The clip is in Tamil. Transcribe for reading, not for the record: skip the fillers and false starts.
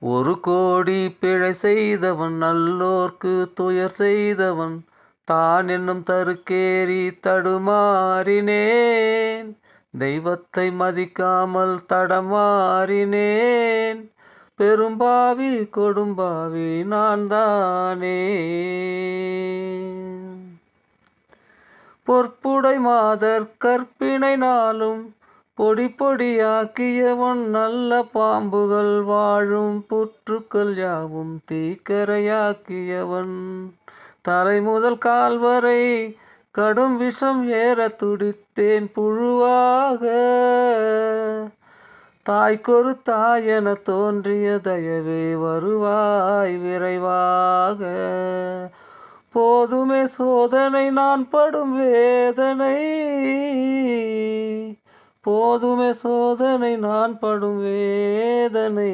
ஒரு கோடி பிழை செய்தவன், நல்லோர்க்கு துயர் செய்தவன், தான் என்னும் தருக்கேறி தடுமாறினேன். தெய்வத்தை மதிக்காமல் தடமாறினேன். பெரும்பாவி கொடும்பாவி நான் தானே. பொற்புடை மாதர் கற்பினை நாளும் பொடி பொடியாக்கியவன், நல்ல பாம்புகள் வாழும் புற்றுக்கள் யாவும் தீக்கரையாக்கியவன். தலை முதல் கால் வரை கடும் விஷம் ஏற துடித்தேன் புழுவாக. தாய்க்கொரு தாயென தோன்றிய தயவே வருவாய் விரைவாக. போதுமே சோதனை நான் படும் வேதனை, போதுமே சோதனை நான் படும் வேதனை.